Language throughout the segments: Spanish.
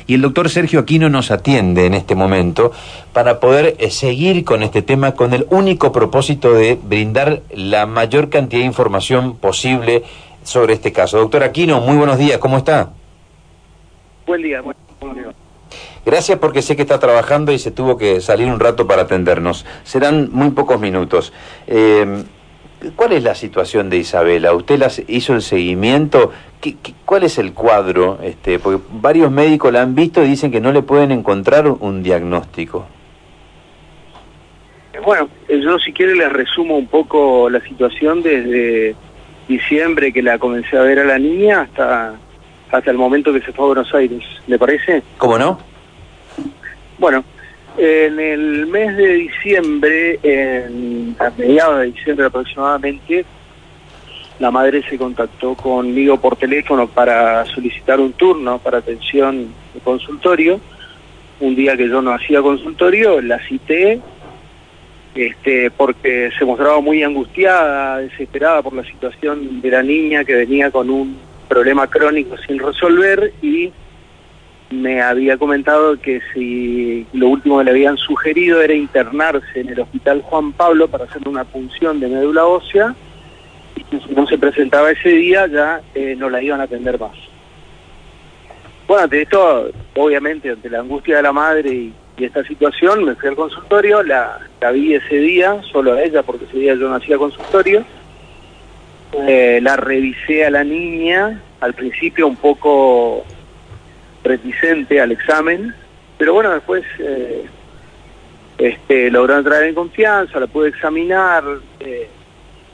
y el doctor Sergio Aquino nos atiende en este momento para poder seguir con este tema con el único propósito de brindar la mayor cantidad de información posible sobre este caso. Doctor Aquino, muy buenos días, ¿cómo está? Buen día, buen día. Gracias, porque sé que está trabajando y se tuvo que salir un rato para atendernos. Serán muy pocos minutos. ¿Cuál es la situación de Isabela? ¿Usted hizo el seguimiento? ¿Cuál es el cuadro? Porque varios médicos la han visto y dicen que no le pueden encontrar un diagnóstico. Bueno, yo si quiere les resumo un poco la situación desde diciembre que la comencé a ver a la niña hasta el momento que se fue a Buenos Aires. ¿Le parece? ¿Cómo no? Bueno, en el mes de diciembre, a mediados de diciembre aproximadamente, la madre se contactó conmigo por teléfono para solicitar un turno para atención de consultorio. Un día que yo no hacía consultorio, la cité porque se mostraba muy angustiada, desesperada por la situación de la niña que venía con un problema crónico sin resolver, y me había comentado que si lo último que le habían sugerido era internarse en el Hospital Juan Pablo para hacer una punción de médula ósea, y que si no se presentaba ese día ya no la iban a atender más. Bueno, ante esto, obviamente, ante la angustia de la madre y esta situación, me fui al consultorio, la vi ese día, solo a ella, porque ese día yo no hacía consultorio. La revisé a la niña, al principio un poco reticente al examen, pero bueno, después logró entrar en confianza, la pude examinar,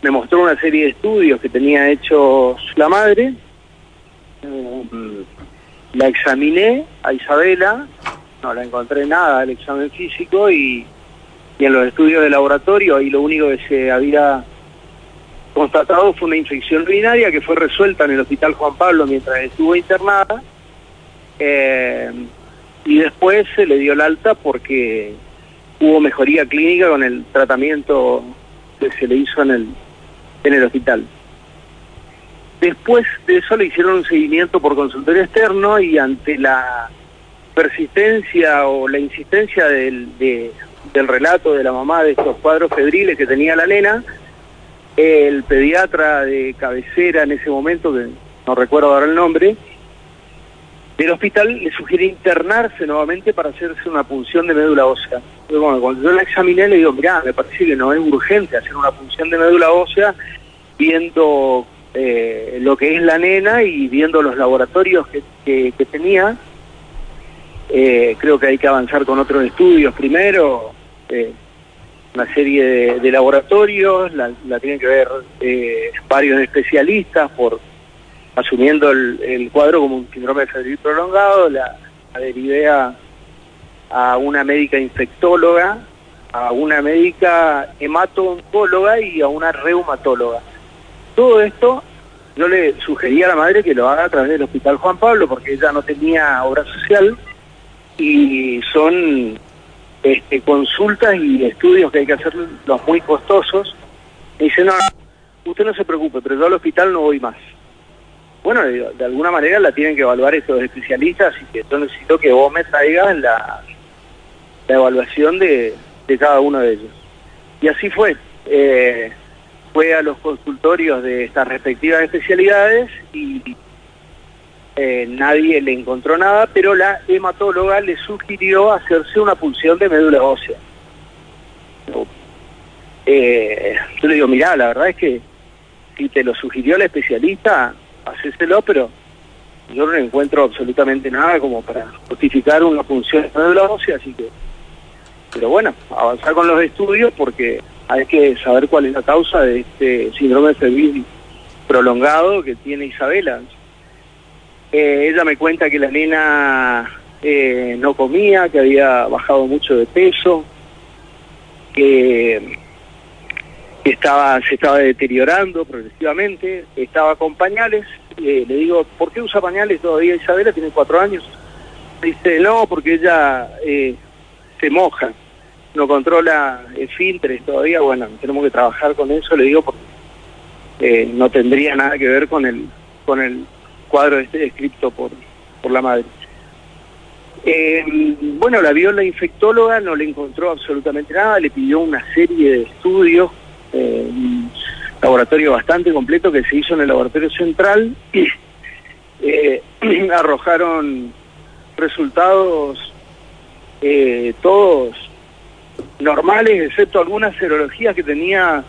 me mostró una serie de estudios que tenía hechos la madre, la examiné a Isabela, no la encontré nada el examen físico, y en los estudios de laboratorio ahí lo único que se había constatado fue una infección urinaria que fue resuelta en el Hospital Juan Pablo mientras estuvo internada. Y después se le dio el alta porque hubo mejoría clínica con el tratamiento que se le hizo en el hospital. Después de eso le hicieron un seguimiento por consultorio externo, y ante la persistencia o la insistencia del relato de la mamá de estos cuadros febriles que tenía la nena, el pediatra de cabecera en ese momento, que no recuerdo ahora el nombre, del hospital le sugiere internarse nuevamente para hacerse una punción de médula ósea. Pero bueno, cuando yo la examiné le digo, mirá, me parece que no es urgente hacer una punción de médula ósea, viendo lo que es la nena y viendo los laboratorios que tenía. Creo que hay que avanzar con otros estudios primero, una serie de laboratorios, la tienen que ver varios especialistas, asumiendo el cuadro como un síndrome febril prolongado. La derivé a una médica infectóloga, a una médica hemato-oncóloga y a una reumatóloga. Todo esto yo le sugería a la madre que lo haga a través del Hospital Juan Pablo, porque ella no tenía obra social, y son consultas y estudios que hay que hacer los muy costosos. Y dice, no, usted no se preocupe, pero yo al hospital no voy más. Bueno, de alguna manera la tienen que evaluar estos especialistas, y que yo necesito que vos me traigas la evaluación de cada uno de ellos. Y así fue. Fue a los consultorios de estas respectivas especialidades y nadie le encontró nada, pero la hematóloga le sugirió hacerse una punción de médula ósea. Yo le digo, mirá, la verdad es que si te lo sugirió la especialista, hacéselo, pero yo no encuentro absolutamente nada como para justificar una punción de médula ósea, así que, pero bueno, avanzar con los estudios porque hay que saber cuál es la causa de este síndrome febril prolongado que tiene Isabela. Ella me cuenta que la nena no comía, que había bajado mucho de peso, que se estaba deteriorando progresivamente, estaba con pañales. Le digo, ¿por qué usa pañales todavía Isabela? Tiene 4 años. Dice, no, porque ella se moja, no controla esfínteres todavía. Bueno, tenemos que trabajar con eso, le digo, porque no tendría nada que ver con el cuadro descrito por la madre. Bueno, la vio la infectóloga, no le encontró absolutamente nada, le pidió una serie de estudios, un laboratorio bastante completo que se hizo en el laboratorio central, arrojaron resultados todos normales, excepto algunas serologías que tenía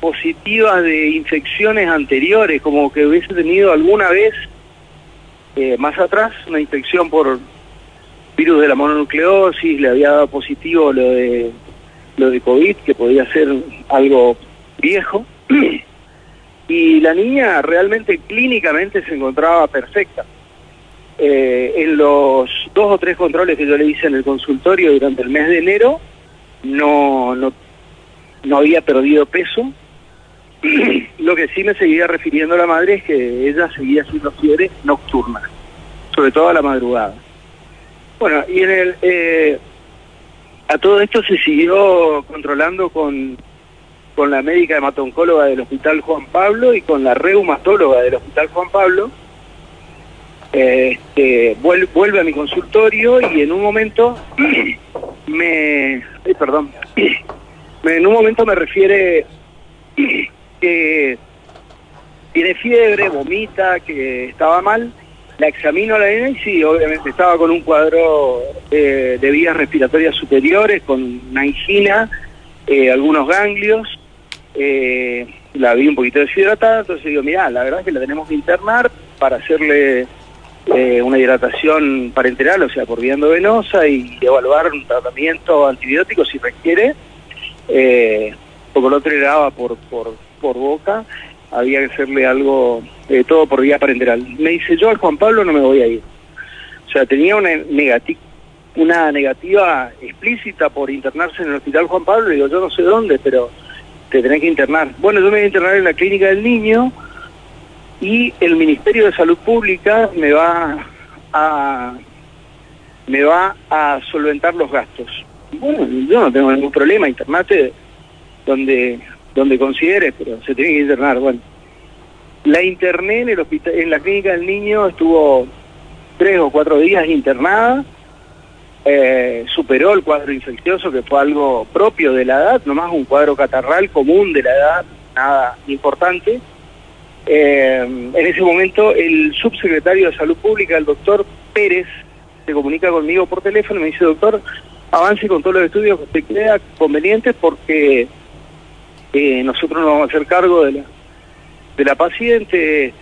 positivas de infecciones anteriores, como que hubiese tenido alguna vez más atrás una infección por virus de la mononucleosis, le había dado positivo lo de COVID, que podía ser algo viejo, y la niña realmente clínicamente se encontraba perfecta. En los 2 o 3 controles que yo le hice en el consultorio durante el mes de enero, no había perdido peso. Lo que sí me seguía refiriendo la madre es que ella seguía haciendo fiebre nocturna, sobre todo a la madrugada. Bueno, y a todo esto se siguió controlando con la médica hemato-oncóloga del Hospital Juan Pablo y con la reumatóloga del Hospital Juan Pablo. Vuelve a mi consultorio y en un momento me refiere que tiene fiebre, vomita, que estaba mal. La examino a la nena y sí, obviamente estaba con un cuadro de vías respiratorias superiores, con una angina, algunos ganglios, la vi un poquito deshidratada, entonces digo, mirá, la verdad es que la tenemos que internar para hacerle una hidratación parenteral, o sea, por vía endovenosa, y evaluar un tratamiento antibiótico si requiere, porque el otro era por boca, había que hacerle algo, todo por vía parenteral. Me dice, yo al Juan Pablo no me voy a ir. O sea, tenía una negativa explícita por internarse en el Hospital Juan Pablo. Le digo, yo no sé dónde, pero te tenés que internar. Bueno, yo me voy a internar en la Clínica del Niño y el Ministerio de Salud Pública me va a solventar los gastos. Bueno, yo no tengo ningún problema, internate donde consideres, pero se tiene que internar. Bueno, la interné en el hospital, en la Clínica del Niño, estuvo 3 o 4 días internada, superó el cuadro infeccioso, que fue algo propio de la edad, nomás un cuadro catarral común de la edad, nada importante. En ese momento el subsecretario de Salud Pública, el doctor Pérez, se comunica conmigo por teléfono y me dice, doctor, avance con todos los estudios que usted crea convenientes porque nosotros nos vamos a hacer cargo de la paciente.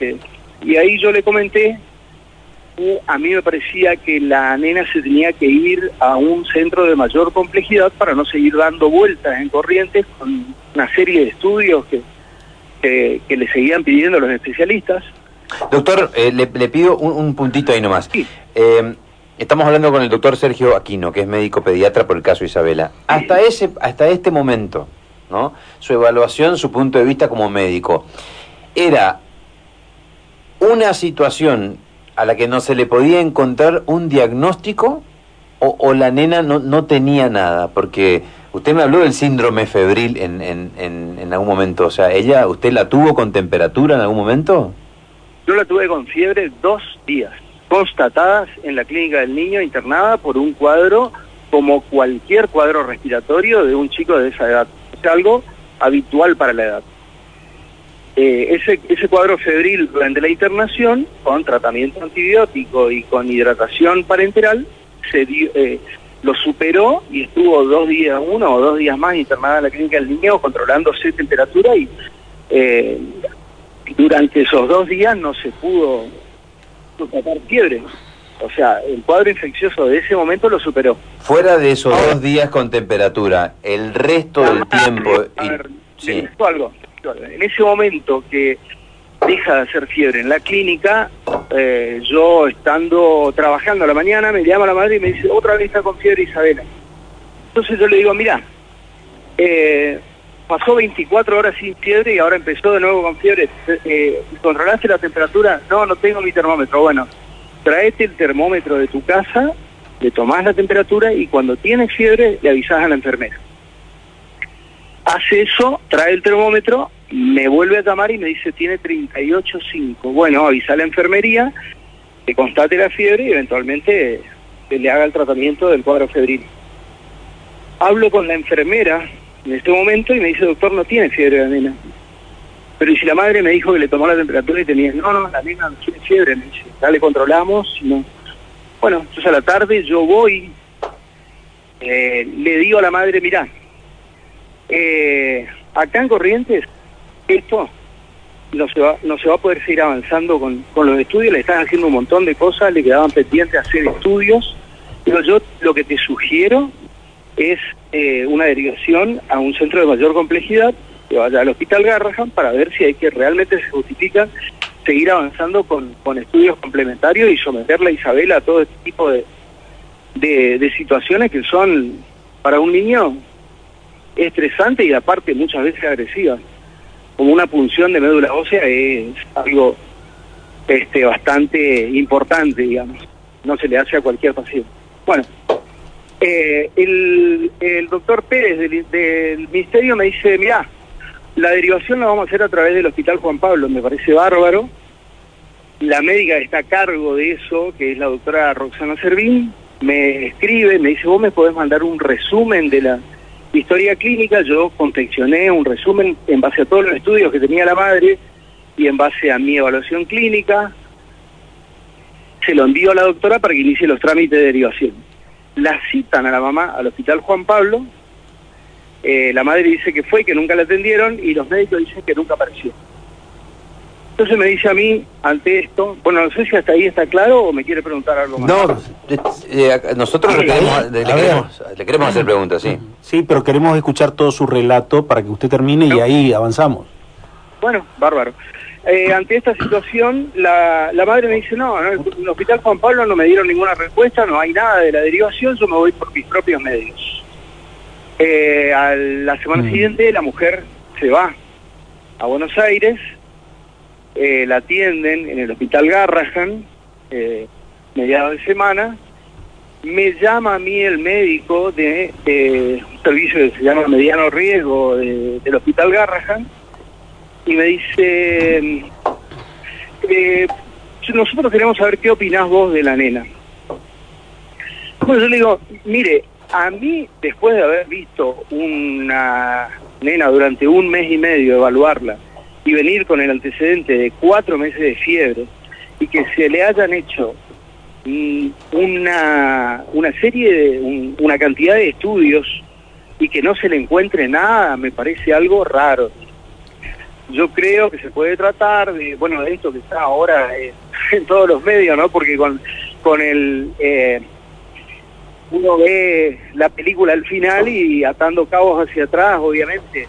Y ahí yo le comenté que a mí me parecía que la nena se tenía que ir a un centro de mayor complejidad para no seguir dando vueltas en Corrientes con una serie de estudios que le seguían pidiendo los especialistas. Doctor, le pido un puntito ahí nomás. Sí. Estamos hablando con el doctor Sergio Aquino, que es médico pediatra por el caso Isabela. Hasta este momento, ¿no? Su evaluación, su punto de vista como médico, ¿era una situación a la que no se le podía encontrar un diagnóstico o la nena no tenía nada? Porque usted me habló del síndrome febril en algún momento, o sea, ¿usted la tuvo con temperatura en algún momento? Yo la tuve con fiebre 2 días, constatadas en la Clínica del Niño, internada por un cuadro como cualquier cuadro respiratorio de un chico de esa edad. Es algo habitual para la edad. Ese cuadro febril durante la internación, con tratamiento antibiótico y con hidratación parenteral, lo superó y estuvo 1 o 2 días más internada en la Clínica del Niño controlándose temperatura y durante esos 2 días no se pudo tratar fiebre. O sea, el cuadro infeccioso de ese momento lo superó. Fuera de esos 2 días con temperatura, el resto del tiempo... Sí. Algo. En ese momento que deja de hacer fiebre en la clínica, yo estando trabajando a la mañana, me llama la madre y me dice, otra vez está con fiebre Isabela. Entonces yo le digo, mira, pasó 24 horas sin fiebre y ahora empezó de nuevo con fiebre. ¿Controlaste la temperatura? No tengo mi termómetro. Bueno, traete el termómetro de tu casa, le tomás la temperatura y cuando tienes fiebre le avisás a la enfermera. Hace eso, trae el termómetro, me vuelve a llamar y me dice, tiene 38,5. Bueno, avisa a la enfermería, que constate la fiebre y eventualmente se le haga el tratamiento del cuadro febril. Hablo con la enfermera en este momento y me dice, doctor, no tiene fiebre la nena. Pero ¿y si la madre me dijo que le tomó la temperatura y tenía? No, la nena no tiene fiebre. Me dice, dale, controlamos. No. Bueno, entonces a la tarde yo voy, le digo a la madre, mirá, acá en Corrientes, esto no se va a poder seguir avanzando con los estudios, le están haciendo un montón de cosas, le quedaban pendientes hacer estudios, pero yo lo que te sugiero es una derivación a un centro de mayor complejidad, que vaya al Hospital Garrahan para ver si hay que realmente se justifica seguir avanzando con estudios complementarios y someterle a Isabela a todo este tipo de situaciones que son para un niño estresantes y aparte muchas veces agresivas. Como una punción de médula ósea es algo bastante importante, digamos. No se le hace a cualquier paciente. Bueno, el doctor Pérez del Ministerio me dice, mirá, la derivación la vamos a hacer a través del Hospital Juan Pablo, me parece bárbaro. La médica que está a cargo de eso, que es la doctora Roxana Servín, me escribe, me dice, vos me podés mandar un resumen de la historia clínica. Yo confeccioné un resumen en base a todos los estudios que tenía la madre y en base a mi evaluación clínica. Se lo envío a la doctora para que inicie los trámites de derivación. La citan a la mamá al Hospital Juan Pablo. La madre dice que fue, que nunca la atendieron y los médicos dicen que nunca apareció. Entonces me dice a mí, ante esto, bueno, no sé si hasta ahí está claro o me quiere preguntar algo más. No, nosotros le queremos hacer preguntas, sí. Sí, pero queremos escuchar todo su relato para que usted termine y ahí avanzamos. Bueno, bárbaro. Ante esta situación, la madre me dice, no, en el Hospital Juan Pablo no me dieron ninguna respuesta, no hay nada de la derivación, yo me voy por mis propios medios. A la semana siguiente la mujer se va a Buenos Aires, la atienden en el Hospital Garrahan, mediados de semana. Me llama a mí el médico de un servicio que se llama Mediano Riesgo del Hospital Garrahan y me dice, nosotros queremos saber qué opinás vos de la nena. Bueno, yo le digo, mire, a mí, después de haber visto una nena durante 1 mes y medio, evaluarla, y venir con el antecedente de 4 meses de fiebre, y que se le hayan hecho una cantidad de estudios, y que no se le encuentre nada, me parece algo raro. Yo creo que se puede tratar de, bueno, de esto que está ahora en todos los medios, ¿no? Porque con el... uno ve la película al final y atando cabos hacia atrás, obviamente,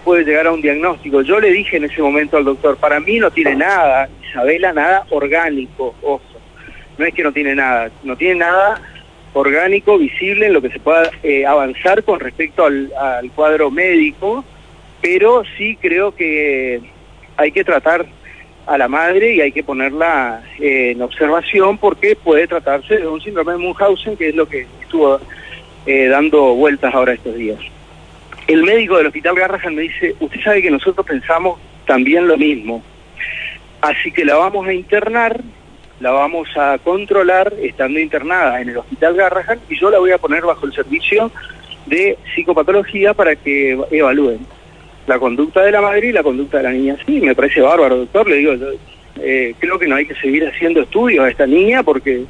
puede llegar a un diagnóstico. Yo le dije en ese momento al doctor, para mí no tiene nada, Isabela, nada orgánico, ojo. No es que no tiene nada orgánico, visible, en lo que se pueda avanzar con respecto al cuadro médico, pero sí creo que hay que tratar a la madre y hay que ponerla en observación porque puede tratarse de un síndrome de Munchausen, que es lo que estuvo dando vueltas ahora estos días. El médico del Hospital Garrahan me dice, usted sabe que nosotros pensamos también lo mismo, así que la vamos a internar, la vamos a controlar estando internada en el Hospital Garrahan y yo la voy a poner bajo el servicio de psicopatología para que evalúen la conducta de la madre y la conducta de la niña. Sí, me parece bárbaro, doctor, le digo, creo que no hay que seguir haciendo estudios a esta niña porque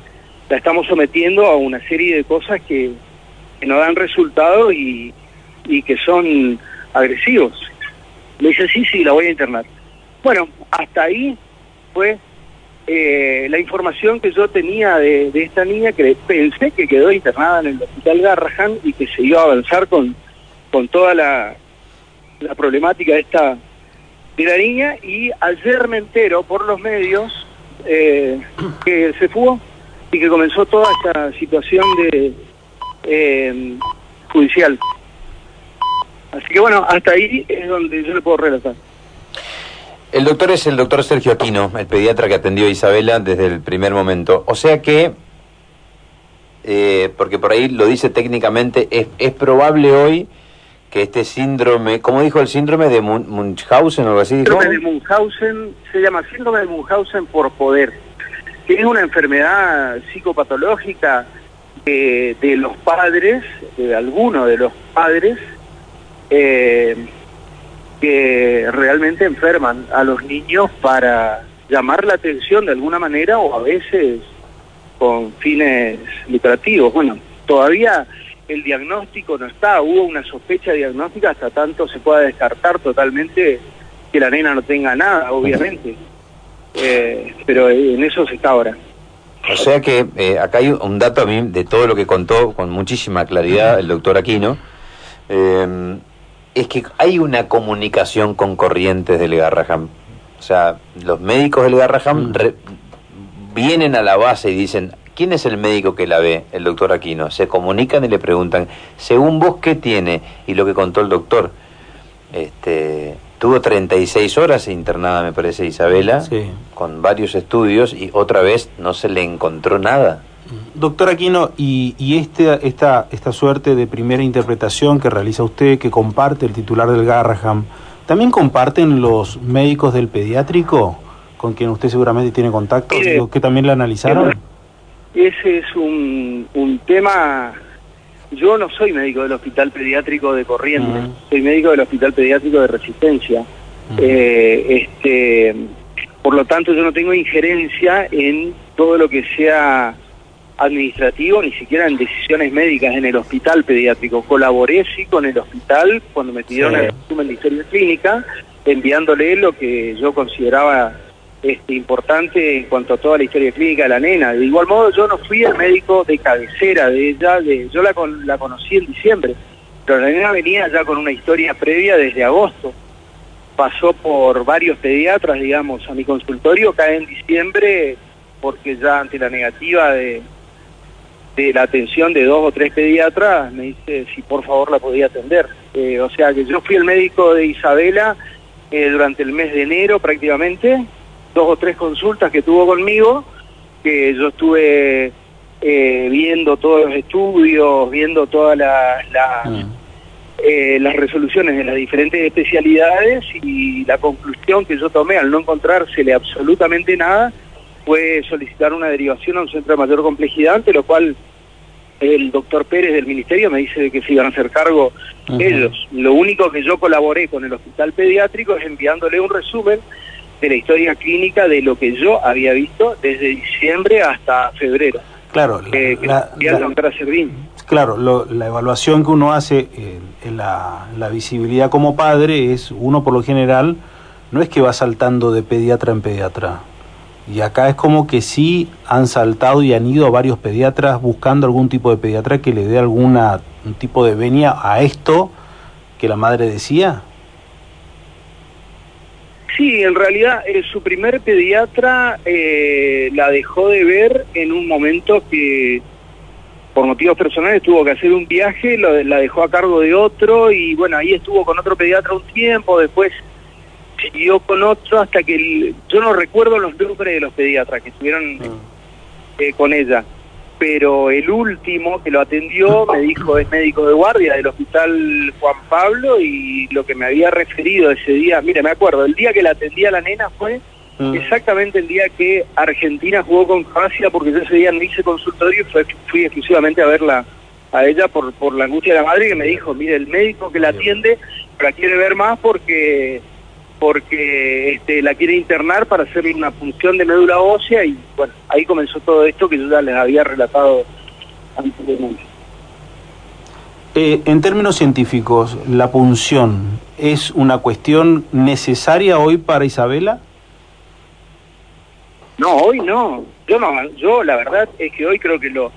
la estamos sometiendo a una serie de cosas que no dan resultado y que son agresivos. Me dice, sí, la voy a internar. Bueno, hasta ahí fue la información que yo tenía de esta niña, que pensé que quedó internada en el Hospital Garrahan y que se iba a avanzar con toda la problemática de la niña, y ayer me entero por los medios que se fugó y que comenzó toda esta situación de judicial. Así que bueno, hasta ahí es donde yo le puedo relatar. El doctor es el doctor Sergio Aquino, el pediatra que atendió a Isabela desde el primer momento. O sea que, porque por ahí lo dice técnicamente, es probable hoy que este síndrome, ¿cómo dijo el síndrome de Munchausen o algo así? Síndrome de Munchausen, se llama síndrome de Munchausen por poder, que es una enfermedad psicopatológica de los padres, de algunos de los padres, que realmente enferman a los niños para llamar la atención de alguna manera o a veces con fines lucrativos. Bueno, todavía el diagnóstico no está, hubo una sospecha diagnóstica hasta tanto se pueda descartar totalmente que la nena no tenga nada, obviamente. Pero en eso se está ahora. O sea que acá hay un dato a mí de todo lo que contó con muchísima claridad el doctor Aquino, es que hay una comunicación con Corrientes del Garraham. O sea, los médicos del Garraham vienen a la base y dicen, ¿quién es el médico que la ve? El doctor Aquino. Se comunican y le preguntan, según vos, ¿qué tiene? Y lo que contó el doctor, tuvo 36 horas internada, me parece, Isabela, sí, con varios estudios, y otra vez no se le encontró nada. Doctor Aquino, y esta suerte de primera interpretación que realiza usted, que comparte el titular del Garraham, ¿también comparten los médicos del pediátrico, con quien usted seguramente tiene contacto, que también la analizaron? Ese es un tema. Yo no soy médico del Hospital Pediátrico de Corrientes, soy médico del Hospital Pediátrico de Resistencia. Por lo tanto, yo no tengo injerencia en todo lo que sea administrativo, ni siquiera en decisiones médicas en el Hospital Pediátrico. Colaboré, sí, con el hospital cuando me pidieron el resumen de historia clínica, enviándole lo que yo consideraba importante en cuanto a toda la historia clínica de la nena. De igual modo, yo no fui el médico de cabecera de ella, yo la conocí en diciembre, pero la nena venía ya con una historia previa desde agosto. Pasó por varios pediatras, digamos, a mi consultorio, cae en diciembre, porque ya ante la negativa de la atención de 2 o 3 pediatras, me dice si por favor la podía atender. O sea que yo fui el médico de Isabela durante el mes de enero prácticamente, 2 o 3 consultas que tuvo conmigo, que yo estuve viendo todos los estudios, viendo todas las resoluciones de las diferentes especialidades, y la conclusión que yo tomé al no encontrársele absolutamente nada fue solicitar una derivación a un centro de mayor complejidad, ante lo cual el doctor Pérez del Ministerio me dice que se iban a hacer cargo ellos. Lo único que yo colaboré con el Hospital Pediátrico es enviándole un resumen de la historia clínica de lo que yo había visto desde diciembre hasta febrero. Claro, la evaluación que uno hace en la visibilidad como padre es, uno por lo general, no es que va saltando de pediatra en pediatra. Y acá es como que sí han saltado y han ido a varios pediatras buscando algún tipo de pediatra que le dé un tipo de venia a esto que la madre decía. Sí, en realidad su primer pediatra la dejó de ver en un momento que por motivos personales tuvo que hacer un viaje, la dejó a cargo de otro, y bueno, ahí estuvo con otro pediatra un tiempo, después siguió con otro hasta que yo no recuerdo los nombres de los pediatras que estuvieron con ella, pero el último que lo atendió me dijo es médico de guardia del Hospital Juan Pablo, y lo que me había referido ese día, mire, me acuerdo, el día que la atendía la nena fue exactamente el día que Argentina jugó con Croacia, porque yo ese día no hice consultorio y fui exclusivamente a verla a ella por la angustia de la madre, que me dijo, mire, el médico que la atiende la quiere ver más porque la quiere internar para hacerle una punción de médula ósea, y bueno, ahí comenzó todo esto que yo ya les había relatado anteriormente. En términos científicos, ¿la punción es una cuestión necesaria hoy para Isabela? No, hoy no. Yo la verdad es que hoy creo que lo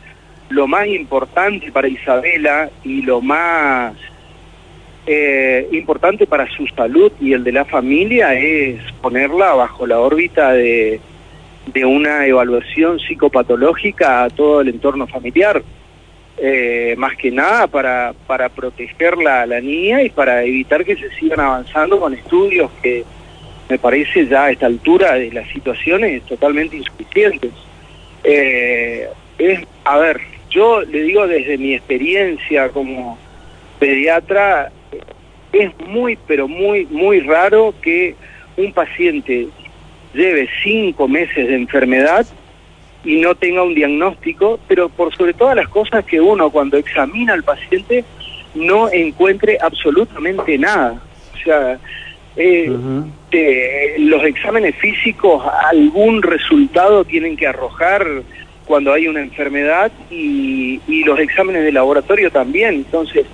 más importante para Isabela y lo más importante para su salud y el de la familia es ponerla bajo la órbita de una evaluación psicopatológica a todo el entorno familiar, más que nada para protegerla a la niña y para evitar que se sigan avanzando con estudios que me parece ya a esta altura de las situaciones totalmente insuficientes. A ver, yo le digo desde mi experiencia como pediatra, es muy, pero muy, muy raro que un paciente lleve 5 meses de enfermedad y no tenga un diagnóstico, pero por sobre todas las cosas que uno cuando examina al paciente no encuentre absolutamente nada. O sea, los exámenes físicos algún resultado tienen que arrojar cuando hay una enfermedad y los exámenes de laboratorio también. Entonces,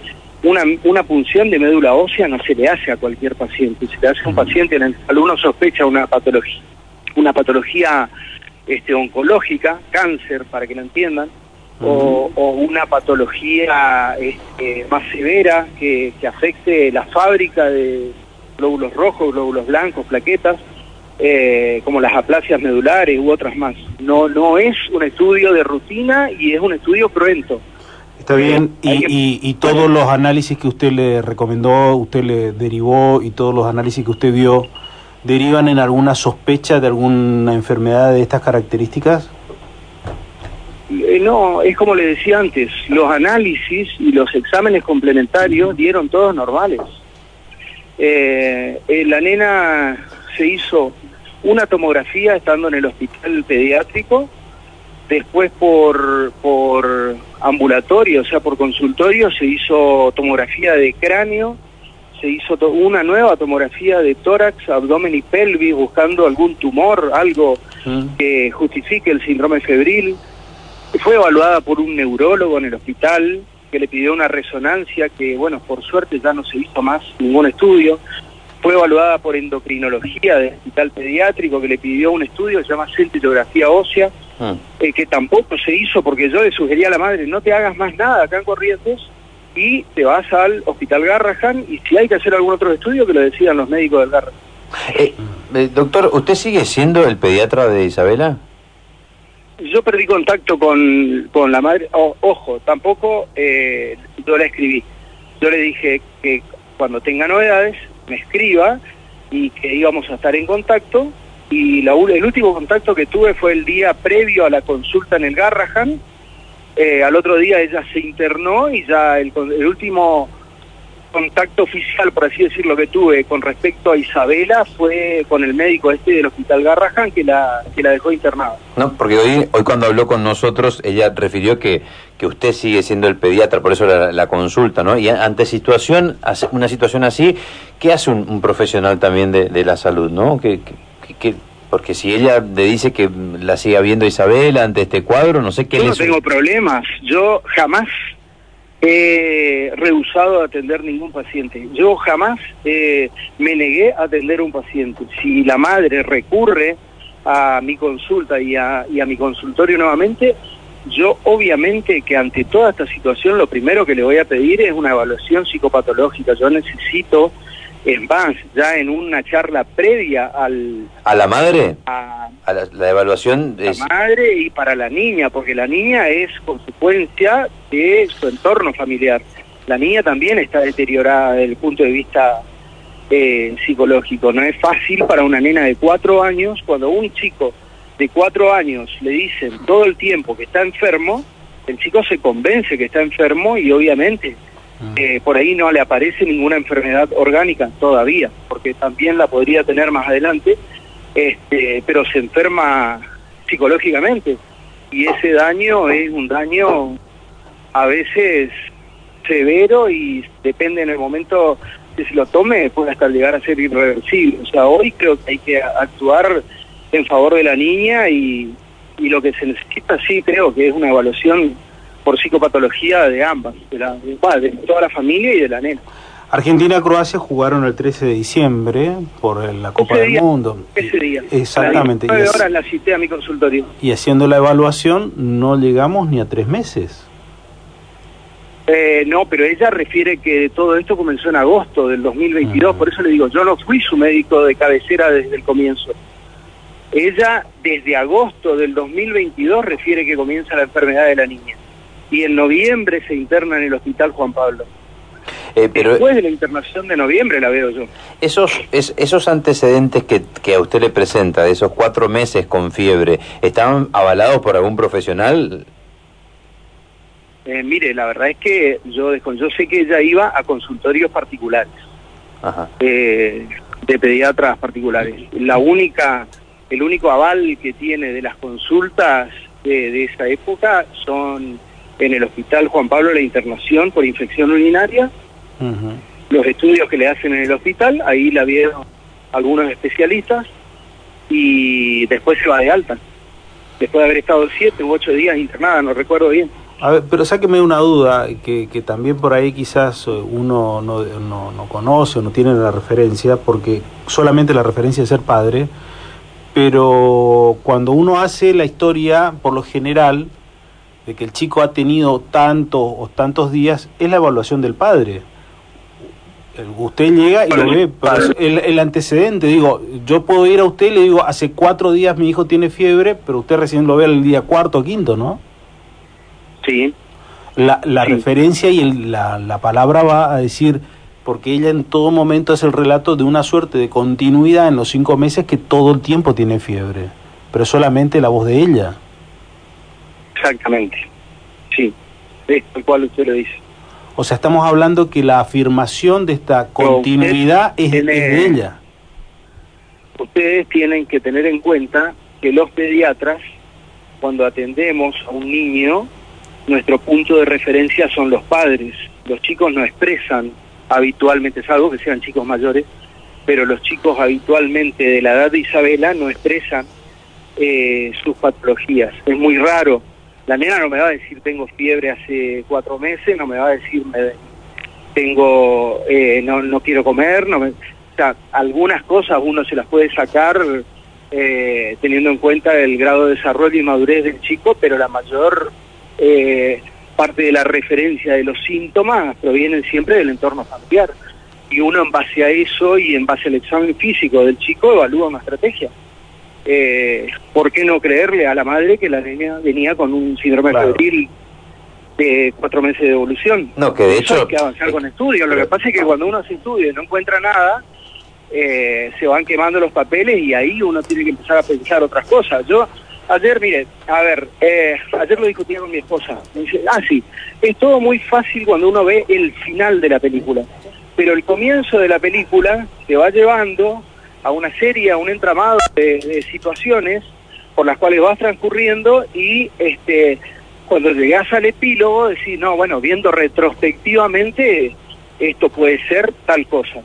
una punción de médula ósea no se le hace a cualquier paciente, se le hace a un paciente en el cual uno sospecha una patología oncológica, cáncer, para que lo entiendan, o una patología más severa que afecte la fábrica de glóbulos rojos, glóbulos blancos, plaquetas, como las aplasias medulares u otras más. No es un estudio de rutina y es un estudio cruento. Está bien, y todos los análisis que usted le recomendó, usted le derivó, y todos los análisis que usted vio, ¿derivan en alguna sospecha de alguna enfermedad de estas características? No, es como le decía antes, los análisis y los exámenes complementarios dieron todos normales. La nena se hizo una tomografía estando en el hospital pediátrico, después por ambulatorio, o sea, por consultorio, se hizo tomografía de cráneo, se hizo una nueva tomografía de tórax, abdomen y pelvis, buscando algún tumor, algo que justifique el síndrome febril. Fue evaluada por un neurólogo en el hospital, que le pidió una resonancia, que bueno, por suerte ya no se hizo más ningún estudio. Fue evaluada por endocrinología del hospital pediátrico, que le pidió un estudio que se llama cintilografía ósea, que tampoco se hizo, porque yo le sugería a la madre, no te hagas más nada acá en Corrientes, y te vas al hospital Garrahan, y si hay que hacer algún otro estudio, que lo decidan los médicos del Garrahan. Doctor, ¿usted sigue siendo el pediatra de Isabela? Yo perdí contacto con la madre. Ojo, tampoco yo la escribí. Yo le dije que cuando tenga novedades me escriba y que íbamos a estar en contacto, y el último contacto que tuve fue el día previo a la consulta en el Garrahan. Al otro día ella se internó y ya el último contacto oficial, por así decirlo, que tuve con respecto a Isabela fue con el médico del hospital Garrahan que la dejó internada. No, porque hoy cuando habló con nosotros, ella refirió que usted sigue siendo el pediatra, por eso la consulta, ¿no? Y ante una situación así, ¿qué hace un profesional también de la salud, no? Porque si ella le dice que la siga viendo Isabela ante este cuadro, no sé qué. Yo no tengo problemas, yo jamás he rehusado atender ningún paciente. Yo jamás me negué a atender a un paciente. Si la madre recurre a mi consulta y a mi consultorio nuevamente, yo obviamente que ante toda esta situación lo primero que le voy a pedir es una evaluación psicopatológica. Yo necesito, es más, ya en una charla previa ¿A la madre? A la evaluación de la madre y para la niña, porque la niña es consecuencia de su entorno familiar. La niña también está deteriorada desde el punto de vista psicológico. No es fácil para una nena de 4 años, cuando un chico de 4 años le dicen todo el tiempo que está enfermo, el chico se convence que está enfermo y obviamente por ahí no le aparece ninguna enfermedad orgánica todavía, porque también la podría tener más adelante, pero se enferma psicológicamente, y ese daño es un daño a veces severo y depende en el momento que se lo tome, puede hasta llegar a ser irreversible. O sea, hoy creo que hay que actuar en favor de la niña y lo que se necesita, sí, creo que es una evaluación por psicopatología de ambas, de toda la familia y de la nena. Argentina-Croacia jugaron el 13 de diciembre por la Copa del Mundo. Ese día. Exactamente. A las 9 horas la cité a mi consultorio. Y haciendo la evaluación no llegamos ni a 3 meses. No, pero ella refiere que todo esto comenzó en agosto del 2022, por eso le digo, yo no fui su médico de cabecera desde el comienzo. Ella desde agosto del 2022 refiere que comienza la enfermedad de la niña. Y en noviembre se interna en el hospital Juan Pablo. Pero después de la internación de noviembre la veo yo. Esos antecedentes que a usted le presenta, de esos 4 meses con fiebre, ¿estaban avalados por algún profesional? Mire, la verdad es que yo sé que ella iba a consultorios particulares, de pediatras particulares. El único aval que tiene de las consultas de esa época son en el Hospital Juan Pablo la internación por infección urinaria, los estudios que le hacen en el hospital, ahí la vieron algunos especialistas y después se va de alta, después de haber estado 7 u 8 días internada, no recuerdo bien. A ver, pero sáqueme una duda, que también por ahí quizás uno no conoce o no tiene la referencia, porque solamente la referencia es ser padre, pero cuando uno hace la historia, por lo general, de que el chico ha tenido tantos o tantos días, es la evaluación del padre. Usted llega y lo ve, pero el antecedente, digo, yo puedo ir a usted y le digo, hace 4 días mi hijo tiene fiebre, pero usted recién lo ve el día 4º o 5º, ¿no? Sí. La Sí. referencia y la palabra va a decir, porque ella en todo momento es el relato de una suerte de continuidad en los 5 meses que todo el tiempo tiene fiebre, pero solamente la voz de ella. Exactamente, sí, es tal cual usted lo dice. O sea, estamos hablando que la afirmación de esta continuidad es de ella. Ustedes tienen que tener en cuenta que los pediatras, cuando atendemos a un niño, nuestro punto de referencia son los padres. Los chicos no expresan habitualmente, salvo que sean chicos mayores, pero los chicos habitualmente de la edad de Isabela no expresan sus patologías. Es muy raro. La nena no me va a decir tengo fiebre hace 4 meses, no me va a decir tengo no quiero comer, o sea, algunas cosas uno se las puede sacar teniendo en cuenta el grado de desarrollo y madurez del chico, pero la mayor parte de la referencia de los síntomas provienen siempre del entorno familiar. Y uno en base a eso y en base al examen físico del chico evalúa una estrategia. ¿Por qué no creerle a la madre que la niña venía con un síndrome febril de 4 meses de evolución? No, que de hecho hay que avanzar con estudios. Lo que pasa es que cuando uno hace estudios y no encuentra nada, se van quemando los papeles y ahí uno tiene que empezar a pensar otras cosas. Yo ayer, mire, ayer lo discutía con mi esposa. Me dice, sí, es todo muy fácil cuando uno ve el final de la película, pero el comienzo de la película te va llevando a una serie, a un entramado de situaciones por las cuales vas transcurriendo y cuando llegás al epílogo decís, no, bueno, viendo retrospectivamente esto puede ser tal cosa.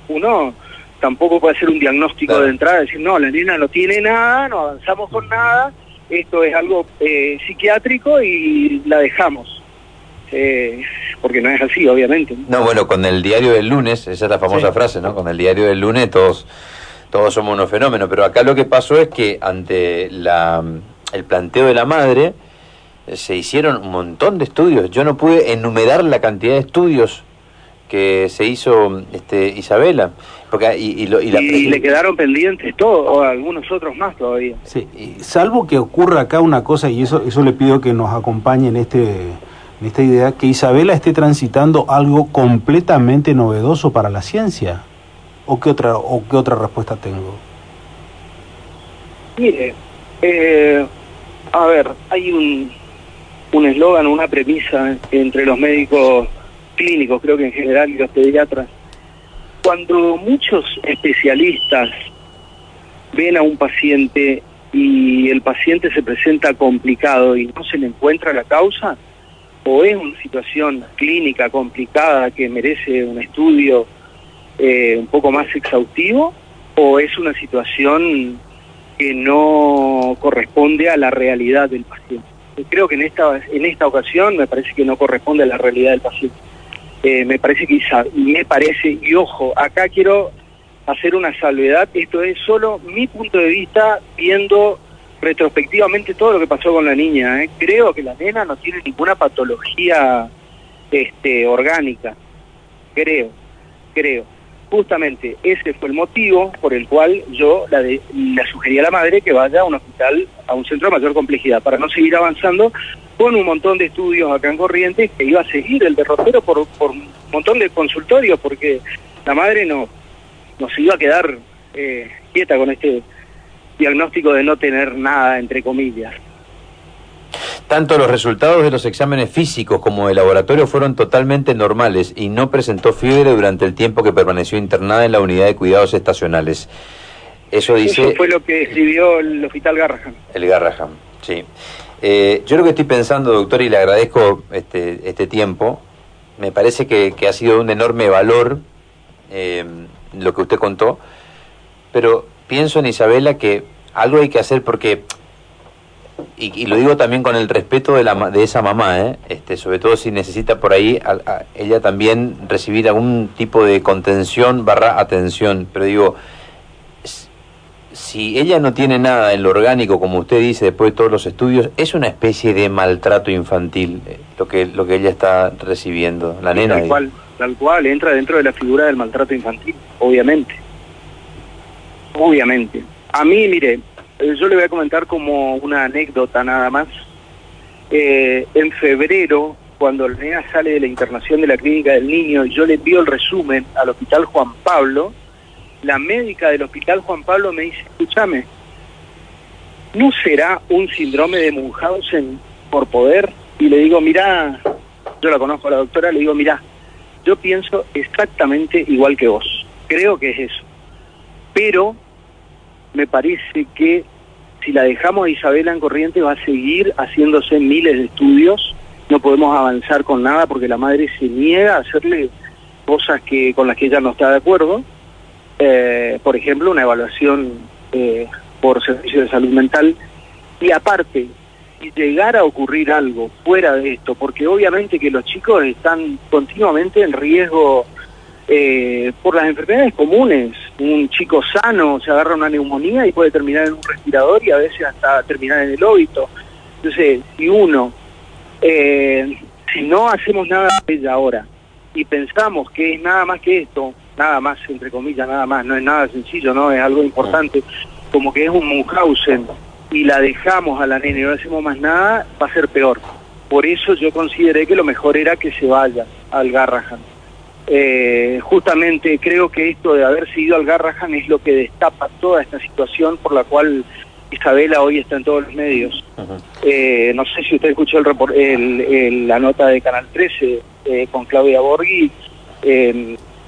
Uno tampoco puede hacer un diagnóstico de entrada, decir, no, la nena no tiene nada, no avanzamos con nada, esto es algo psiquiátrico y la dejamos. Porque no es así, obviamente. No, bueno, con el diario del lunes, esa es la famosa frase, ¿no? Con el diario del lunes todos somos unos fenómenos, pero acá lo que pasó es que ante el planteo de la madre se hicieron un montón de estudios. Yo no pude enumerar la cantidad de estudios que se hizo Isabela, porque y le quedaron pendientes todos, o algunos otros más todavía. Sí, salvo que ocurra acá una cosa, y eso le pido que nos acompañe en esta idea, que Isabela esté transitando algo completamente novedoso para la ciencia. ¿O qué otra respuesta tengo? Mire, hay un eslogan, una premisa entre los médicos clínicos, creo que en general, y los pediatras. Cuando muchos especialistas ven a un paciente y el paciente se presenta complicado y no se le encuentra la causa, o es una situación clínica complicada que merece un estudio un poco más exhaustivo, o es una situación que no corresponde a la realidad del paciente. Creo que en esta ocasión me parece que no corresponde a la realidad del paciente. Me parece y ojo, acá quiero hacer una salvedad, esto es solo mi punto de vista viendo retrospectivamente todo lo que pasó con la niña. Creo que la nena no tiene ninguna patología orgánica, creo. Justamente ese fue el motivo por el cual yo le sugerí a la madre que vaya a un hospital, a un centro de mayor complejidad, para no seguir avanzando con un montón de estudios acá en Corrientes, que iba a seguir el derrotero por un montón de consultorios, porque la madre no se iba a quedar quieta con este diagnóstico de no tener nada, entre comillas. Tanto los resultados de los exámenes físicos como de laboratorio fueron totalmente normales y no presentó fiebre durante el tiempo que permaneció internada en la unidad de cuidados estacionales. Eso fue lo que escribió el Hospital Garrahan. El Garrahan, sí. Yo lo que estoy pensando, doctor, y le agradezco este tiempo, me parece que ha sido un enorme valor lo que usted contó, pero pienso en Isabela que algo hay que hacer porque, y lo digo también con el respeto de esa mamá, sobre todo si necesita por ahí ella también recibir algún tipo de contención / atención, pero digo, si ella no tiene nada en lo orgánico, como usted dice, después de todos los estudios, es una especie de maltrato infantil lo que ella está recibiendo, la nena. Tal cual, entra dentro de la figura del maltrato infantil, obviamente. Obviamente. A mí, mire, yo le voy a comentar como una anécdota nada más. En febrero, cuando la nena sale de la internación de la clínica del niño, yo le envío el resumen al Hospital Juan Pablo. La médica del Hospital Juan Pablo me dice, escúchame, ¿no será un síndrome de Munchausen por poder? Y le digo, mirá, yo la conozco a la doctora, le digo, mirá, yo pienso exactamente igual que vos, creo que es eso, pero me parece que si la dejamos a Isabela en corriente va a seguir haciéndose miles de estudios, no podemos avanzar con nada porque la madre se niega a hacerle cosas con las que ella no está de acuerdo. Por ejemplo, una evaluación por servicio de salud mental, y aparte, si llegara a ocurrir algo fuera de esto, porque obviamente que los chicos están continuamente en riesgo por las enfermedades comunes. Un chico sano se agarra una neumonía y puede terminar en un respirador y a veces hasta terminar en el óbito. Entonces, si no hacemos nada de ella ahora y pensamos que es nada más que esto, nada más, entre comillas, nada más, no es nada sencillo, no es algo importante, como que es un Munchausen, y la dejamos a la nena y no hacemos más nada, va a ser peor. Por eso yo consideré que lo mejor era que se vaya al Garrahan. Justamente creo que esto de haberse ido al Garrahan es lo que destapa toda esta situación por la cual Isabela hoy está en todos los medios. No sé si usted escuchó la nota de Canal 13 con Claudia Borghi,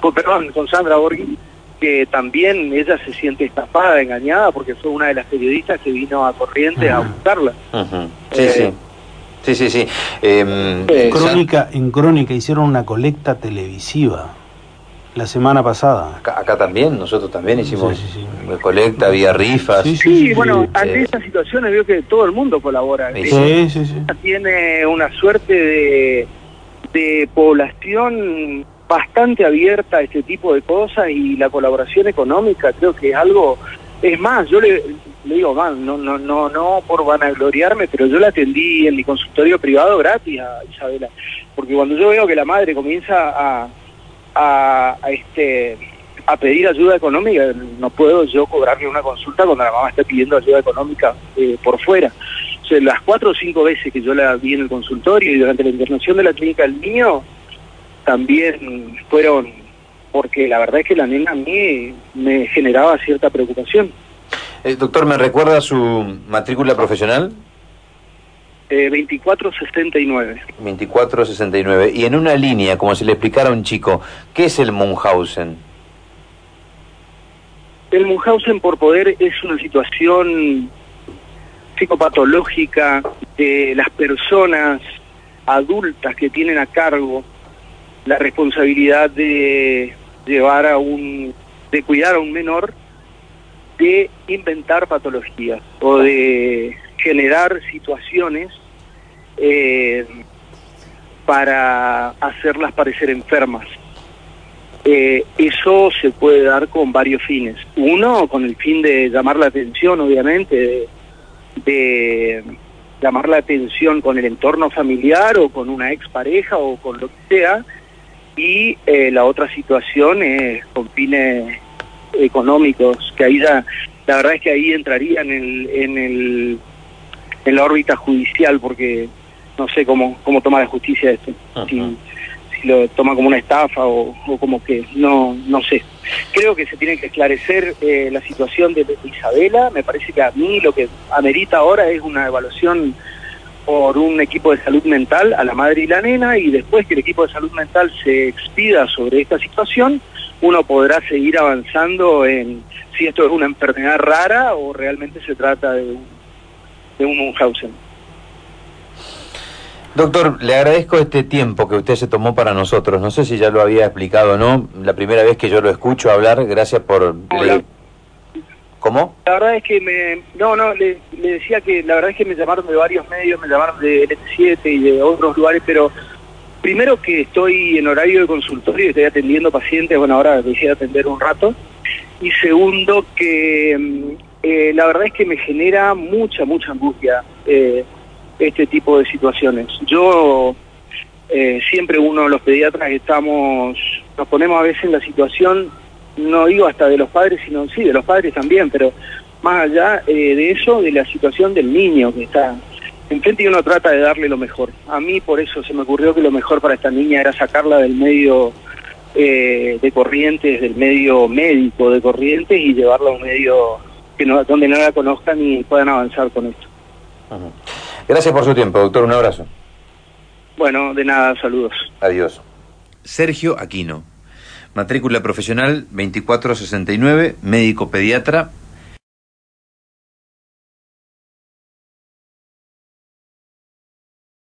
con Sandra Borghi, que también ella se siente estafada, engañada, porque fue una de las periodistas que vino a Corrientes a buscarla. Sí. En Crónica hicieron una colecta televisiva la semana pasada. Acá también, nosotros también hicimos colecta, había rifas. Bueno, ante estas situaciones veo que todo el mundo colabora. Tiene una suerte de población bastante abierta a este tipo de cosas, y la colaboración económica creo que es algo. Es más, yo le digo más, no por vanagloriarme, pero yo la atendí en mi consultorio privado gratis a Isabela, porque cuando yo veo que la madre comienza a pedir ayuda económica, no puedo yo cobrarle una consulta cuando la mamá está pidiendo ayuda económica por fuera. O sea, las 4 o 5 veces que yo la vi en el consultorio y durante la internación de la clínica del niño, también fueron porque la verdad es que la nena a mí me generaba cierta preocupación. Doctor, ¿me recuerda su matrícula profesional? 2469. 2469. Y en una línea, como si le explicara a un chico, ¿qué es el Munchausen? El Munchausen por poder es una situación psicopatológica de las personas adultas que tienen a cargo la responsabilidad de de cuidar a un menor, de inventar patologías o de generar situaciones para hacerlas parecer enfermas. Eso se puede dar con varios fines. Uno, con el fin de llamar la atención, obviamente, de llamar la atención con el entorno familiar o con una expareja o con lo que sea. Y la otra situación es con fines económicos, que ahí ya, la verdad es que ahí entraría en la órbita judicial, porque no sé cómo toma la justicia esto. Si lo toma como una estafa o como que, no sé. Creo que se tiene que esclarecer la situación de Isabela. Me parece que a mí lo que amerita ahora es una evaluación por un equipo de salud mental a la madre y la nena, y después que el equipo de salud mental se expida sobre esta situación, uno podrá seguir avanzando en si esto es una enfermedad rara o realmente se trata de un Munchausen. Doctor, le agradezco este tiempo que usted se tomó para nosotros. No sé si ya lo había explicado o no. La primera vez que yo lo escucho hablar, gracias por... Hola. ¿Cómo? La verdad es que le decía que la verdad es que me llamaron de varios medios, me llamaron de LT7 y de otros lugares, pero primero que estoy en horario de consultorio y estoy atendiendo pacientes, bueno, ahora quisiera atender un rato, y segundo que la verdad es que me genera mucha angustia este tipo de situaciones. Yo siempre uno de los pediatras nos ponemos a veces en la situación, no digo hasta de los padres, sino sí, de los padres también, pero más allá de eso, de la situación del niño que está enfrente y uno trata de darle lo mejor. A mí por eso se me ocurrió que lo mejor para esta niña era sacarla del medio de Corrientes, del medio médico de Corrientes y llevarla a un medio donde no la conozcan y puedan avanzar con esto. Gracias por su tiempo, doctor. Un abrazo. Bueno, de nada, saludos. Adiós. Sergio Aquino, matrícula profesional 2469, médico pediatra,